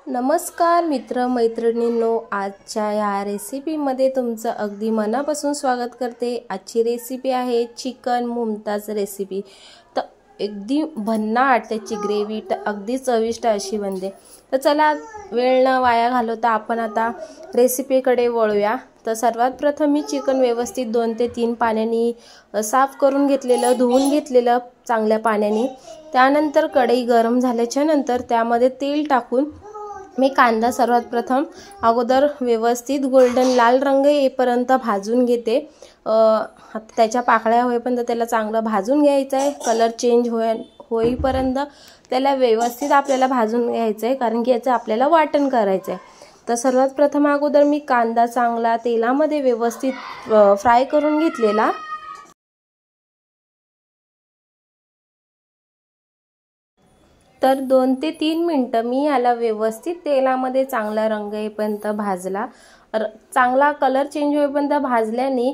नमस्कार मित्र मैत्रिणींनो, आजच्या या रेसिपीमध्ये तुमचं अगदी मनापासून स्वागत करते। आजची रेसिपी आहे चिकन मुमताज रेसिपी। तर अगदी भन्नाट त्याची ग्रेव्ही तर अगदी चविष्ट अशी बनते। तर चला वेळ न वाया घालवता आपण आता रेसिपीकडे वळूया। तर सर्वात प्रथम मी चिकन व्यवस्थित 2 ते 3 पाण्याने साफ करून घेतलेलं, धुवून घेतलेलं चांगल्या पाण्याने। त्यानंतर कढई गरम झाल्याच्या नंतर त्यामध्ये तेल टाकून मी कांदा सर्वात प्रथम अगोदर व्यवस्थित गोल्डन लाल रंग येईपर्यंत भाजून घेते। त्याच्या पाकळ्या होईपर्यंत त्याला चांगलं भाजून घ्यायचं आहे। कलर चेंज होईपर्यंत त्याला व्यवस्थित आपल्याला भाजून घ्यायचं आहे, कारण की याचं आपल्याला वाटण करायचं आहे। तर सर्वात प्रथम अगोदर मी कांदा चांगला तेलामध्ये व्यवस्थित फ्राय करून घेतलेला। तर 2 ते 3 मिनिटं मी याला व्यवस्थित तेलामध्ये चांगला रंग येईपर्यंत भाजला। चांगला कलर चेंज होईपर्यंत भाजल्याने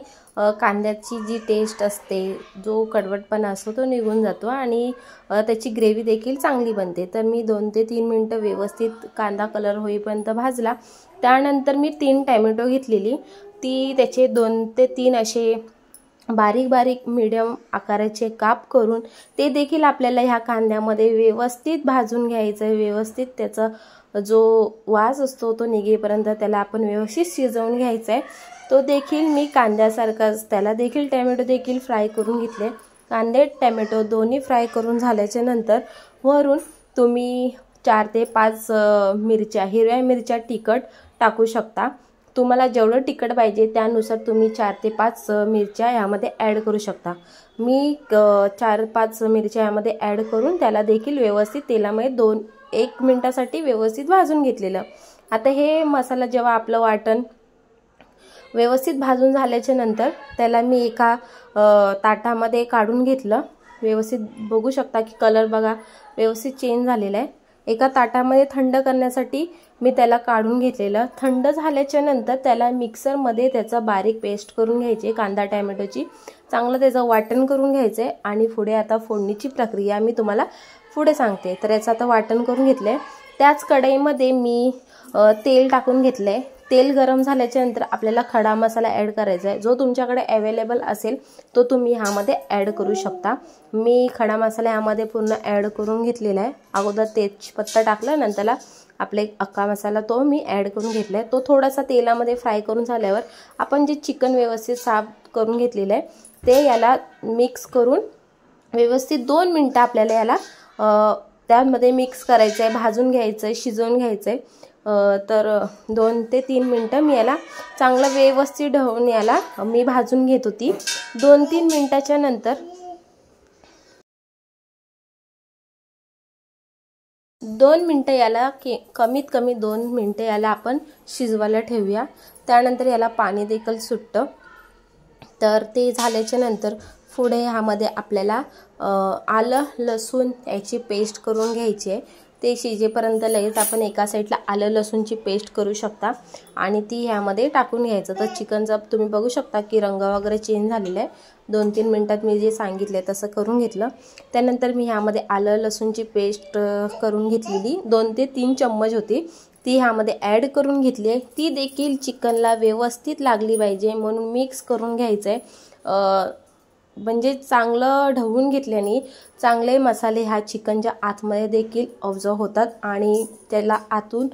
कांद्याची जी टेस्ट असते, जो कडवटपणा असतो तो निघून जातो आणि त्याची ग्रेव्ही देखील चांगली बनते। तर मी 2 ते 3 मिनिटं व्यवस्थित कांदा कलर होईपर्यंत भाजला। त्यानंतर मी 3 टोमॅटो घेतलेली, ती त्याचे 2 ते 3 असे बारीक बारीक मीडियम आकाराचे काप करून ते देखील आपल्याला ह्या कांद्यामध्ये व्यवस्थित भाजून घ्यायचं आहे। व्यवस्थित त्याचा जो वास असतो तो निघेपर्यंत त्याला आपण व्यवस्थित शिजवून घ्यायचा आहे। तो देखील मी कांद्यासारखाच त्याला देखील टोमॅटो देखील फ्राय करून घेतले। कांदे टोमॅटो दोन्ही फ्राय करून झाल्याच्या नंतर वरून तुम्ही 4 ते 5 मिरच्या, हिरव्या मिरच्या तिखट टाकू शकता। तुम्हाला जेवढं तिखट पाहिजे त्यानुसार तुम्ही 4 ते 5 मिरच्या यामध्ये ॲड करू शकता। मी 4-5 मिरच्या यामध्ये ॲड करून त्याला देखील व्यवस्थित तेलामध्ये 1 मिनिटासाठी व्यवस्थित भाजून घेतलेलं। आता हे मसाला जेव्हा आपलं वाटण व्यवस्थित भाजून झाल्याच्या नंतर त्याला मी एका ताटामध्ये काढून घेतलं। व्यवस्थित बघू शकता की कलर बघा व्यवस्थित चेंज झालेला आहे। एका ताटामध्ये थंड करण्यासाठी मी त्याला काढून घेतलेलं। थंड झाल्याच्या नंतर त्याला मिक्सरमध्ये त्याचा बारीक पेस्ट करून घ्यायची, कांदा टोमॅटोची चांगलं त्याचं वाटण करून घ्यायचं आहे। आणि पुढे आता फोडणीची प्रक्रिया मी तुम्हाला पुढे सांगते। तर याचं आता वाटण करून घेतलंय। त्याच कढईमध्ये मी तेल टाकून घेतलंय। तेल गरम झाल्याच्या नंतर आपल्याला खडा मसाला ॲड करायचा आहे। जो तुमच्याकडे अवेलेबल असेल तो तुम्ही ह्यामध्ये ॲड करू शकता। मी खडा मसाला ह्यामध्ये पूर्ण ॲड करून घेतलेला आहे। अगोदर तेजपत्ता टाकलं, नंतर आपले अख्खा मसाला तो मी ॲड करून घेतलाय। तो थोडासा तेलामध्ये फ्राय करून झाल्यावर आपण जे चिकन व्यवस्थित साफ करून घेतलेलं आहे ते याला मिक्स करून व्यवस्थित 2 मिनिटं आपल्याला याला त्यामध्ये मिक्स करायचं आहे, भाजून घ्यायचं आहे, शिजवून घ्यायचं आहे। तर 2 ते 3 मिनिटं मी याला चांगलं व्यवस्थित ढवळून याला मी भाजून घेत होती। 2-3 मिनिटाच्या नंतर 2 मिनिटं याला कमीत कमी 2 मिनिटं याला आपण शिजवायला ठेवूया। त्यानंतर याला पाणी देखील सुटतं। तर ते झाल्याच्या नंतर पुढे ह्यामध्ये आपल्याला आलं लसूण याची पेस्ट करून घ्यायची आहे। ते शिजेपर्यंत लगेच आपण एका साईडला आलं लसूणची पेस्ट करू शकता आणि ती ह्यामध्ये टाकून घ्यायचं। तर चिकनचा तुम्ही बघू शकता की रंग वगैरे चेंज झालेला आहे। 2-3 मिनिटात मी जे सांगितले तसं करून घेतलं। त्यानंतर मी ह्यामध्ये आलं लसूणची पेस्ट करून घेतलेली 2 ते 3 चम्मच होती, ती ह्यामध्ये ॲड करून घेतली आहे। ती देखील चिकनला व्यवस्थित लागली पाहिजे म्हणून मिक्स करून घ्यायचं आहे। म्हणजे चांगलं ढवून घेतल्याने चांगले मसाले ह्या चिकनच्या आतमध्ये देखील ऑब्झर्व होतात आणि त्याला आतून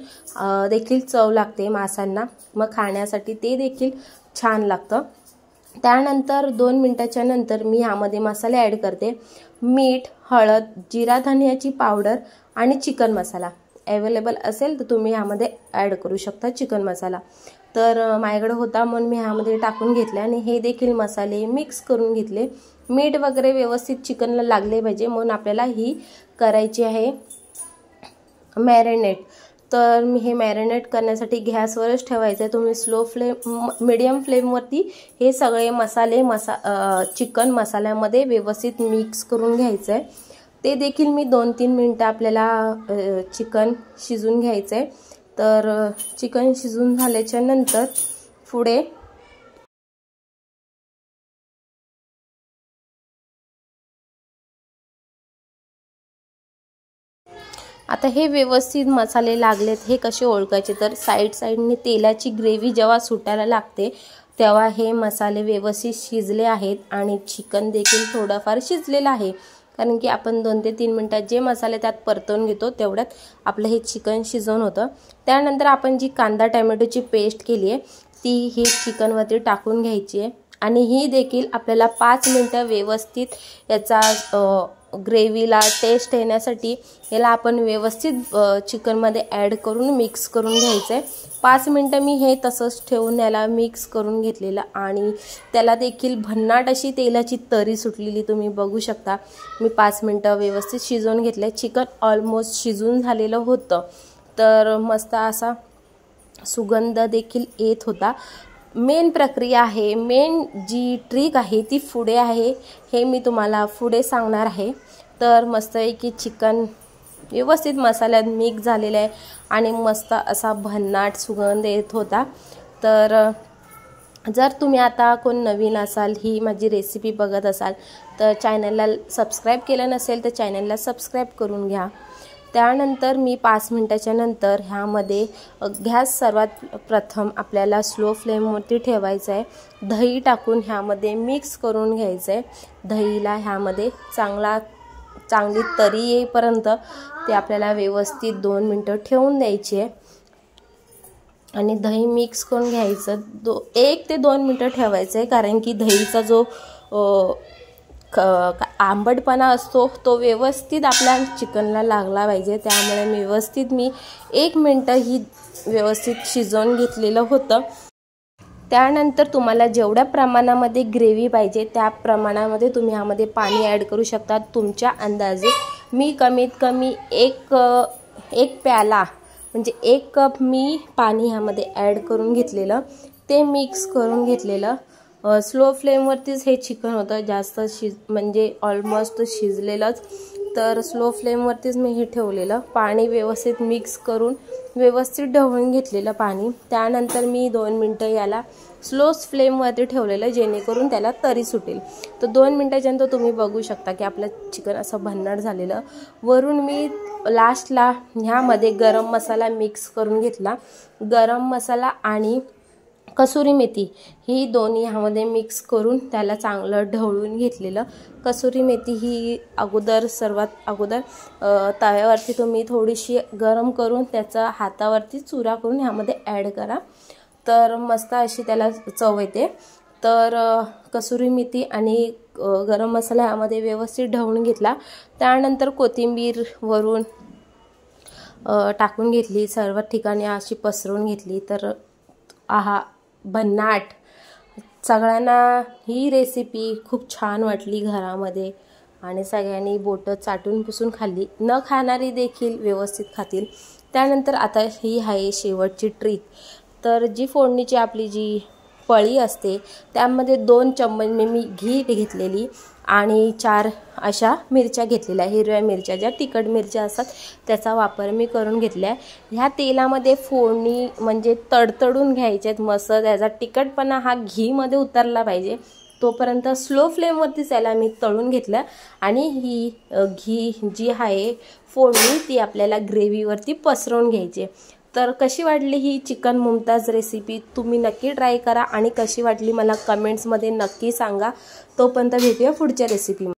देखील चव लागते माशांना, मग खाण्यासाठी ते देखील छान लागतं। त्यानंतर 2 मिनिटाच्या नंतर मी ह्यामध्ये मसाले ॲड करते। मीठ, हळद, जिरा धनियाची पावडर आणि चिकन मसाला अवेलेबल असेल तर तुम्ही ह्यामध्ये ॲड करू शकता चिकन मसाला। तर माझ्याकडे होता म्हणून मी ह्यामध्ये टाकून घेतले आणि हे देखील मसाले मिक्स करून घेतले। मीठ वगैरे व्यवस्थित चिकनला लागले पाहिजे म्हणून आपल्याला ही करायची आहे मॅरिनेट। तर मी हे मॅरिनेट करण्यासाठी गॅसवरच ठेवायचं आहे। तुम्ही स्लो फ्लेम मीडियम फ्लेमवरती हे सगळे मसाले चिकन मसाल्यामध्ये व्यवस्थित मिक्स करून घ्यायचं आहे। ते देखील मी 2-3 मिनिटं आपल्याला चिकन शिजून घ्यायचं आहे। तर चिकन शिजून झाल्याच्या नंतर पुढे आता हे व्यवस्थित मसाले लागलेत हे कसे ओळखायचे, तर साईडने तेलाची ग्रेव्ही जेव्हा सुटायला लागते तेव्हा हे मसाले व्यवस्थित शिजले आहेत आणि चिकन देखील थोडंफार शिजलेलं आहे, कारण की आपण 2 ते 3 मिनिटात जे मसाले त्यात परतवून घेतो तेवढ्यात आपलं हे चिकन शिजवून होतं। त्यानंतर आपण जी कांदा टोमॅटोची पेस्ट केली आहे ती ही चिकनवरती टाकून घ्यायची आहे आणि ही देखील आपल्याला 5 मिनिटं व्यवस्थित याचा ग्रेव्हीला टेस्ट येण्यासाठी याला आपण व्यवस्थित चिकनमध्ये ॲड करून मिक्स करून घ्यायचं आहे। 5 मिनिटं मी हे तसंच ठेवून याला मिक्स करून घेतलेलं आणि त्याला देखील भन्नाट अशी तेलाची तरी सुटलेली तुम्ही बघू शकता। मी 5 मिनिटं व्यवस्थित शिजवून घेतलं। चिकन ऑलमोस्ट शिजून झालेलं होतं, तर मस्त असा सुगंध देखील येत होता। मेन प्रक्रिया आहे, मेन जी ट्रिक आहे ती पुढे आहे, हे मी तुम्हाला पुढे सांगणार आहे। तर मस्तपैकी चिकन व्यवस्थित मसाल्यात मिक्स झालेलं आहे आणि मस्त असा भन्नाट सुगंध येत होता। तर जर तुम्ही आता कोण नवीन असाल, ही माझी रेसिपी बघत असाल तर चॅनलला सबस्क्राईब केलं नसेल तर चॅनलला सबस्क्राईब करून घ्या। त्यानंतर मी 5 मिनिटाच्या नंतर ह्यामध्ये गॅस सर्वात प्रथम आपल्याला स्लो फ्लेमवरती ठेवायचा आहे। दही टाकून ह्यामध्ये मिक्स करून घ्यायचं आहे। दहीला ह्यामध्ये चांगली तरी येईपर्यंत ते आपल्याला व्यवस्थित 2 मिनिटं ठेवून द्यायची आहे आणि दही मिक्स करून घ्यायचं। 1 ते 2 मिनिटं ठेवायचं आहे, कारण की दहीचा जो आंबटपणा असतो तो व्यवस्थित आपल्या चिकनला लागला पाहिजे, त्यामुळे मी 1 मिनिटं ही व्यवस्थित शिजवून घेतलेलं होतं। त्यानंतर तुम्हाला जेवढ्या प्रमाणामध्ये ग्रेव्ही पाहिजे त्या प्रमाणामध्ये तुम्ही ह्यामध्ये पाणी ॲड करू शकता तुमच्या अंदाजे। मी कमीत कमी एक प्याला म्हणजे 1 कप मी पाणी ह्यामध्ये ॲड करून घेतलेलं, ते मिक्स करून घेतलेलं। स्लो फ्लेमवरतीच हे चिकन होतं, जास्त म्हणजे ऑलमोस्ट शिजलेलंच, तर स्लो फ्लेमवरतीच मी हे ठेवलेलं। पाणी व्यवस्थित मिक्स करून व्यवस्थित ढवळून घेतलेलं पाणी। त्यानंतर मी 2 मिनिटं याला स्लो फ्लेमवरती ठेवलेलं, जेणेकरून त्याला तरी सुटेल। तर 2 मिनिटाच्या नंतर तुम्ही बघू शकता की आपलं चिकन असं भन्नाट झालेलं। वरून मी लास्टला ह्यामध्ये गरम मसाला मिक्स करून घेतला। गरम मसाला आणि कसुरी मेथी ही दोन्ही ह्यामध्ये मिक्स करून त्याला चांगलं ढवळून घेतलेलं। कसुरी मेथी ही सर्वात अगोदर तव्यावरती तुम्ही थोडीशी गरम करून त्याचा हातावरती चुरा करून ह्यामध्ये ॲड करा, तर मस्त अशी त्याला चव येते। तर कसुरी मेथी आणि गरम मसाला ह्यामध्ये व्यवस्थित ढवळून घेतला। त्यानंतर कोथिंबीर वरून टाकून घेतली, सर्व ठिकाणी अशी पसरवून घेतली। तर आहा भन्नाट, सगळ्यांना ही रेसिपी खूप छान वाटली घरामध्ये आणि सगळ्यांनी बोटं चाटून पुसून खाल्ली, न खाणारी देखील व्यवस्थित खातील। त्यानंतर आता ही आहे शेवटची ट्रिक। तर जी फोडणीची आपली जी पळी असते त्यामध्ये 2 चम्मच मी घी घेतलेली आणि 4 अशा मिरच्या घेतलेल्या, हिरव्या मिरच्या, ज्या तिखट मिरच्या असतात त्याचा वापर मी करून घेतला। ह्या तेलामध्ये फोडणी म्हणजे तडतडून घ्यायच्यात मस्त, त्याचा तिखटपणा हा घीमध्ये उतरला पाहिजे तोपर्यंत स्लो फ्लेमवरतीच याला मी तळून घेतलं आणि ही घी जी आहे फोडणी ती आपल्याला ग्रेव्हीवरती पसरवून घ्यायची। तर कशी वाटली ही चिकन मुमताज रेसिपी, तुम्ही नक्की ट्राय करा आणि कशी वाटली मला कमेंट्समध्ये नक्की सांगा। तोपर्यंत भेटूया पुढच्या रेसिपीमध्ये।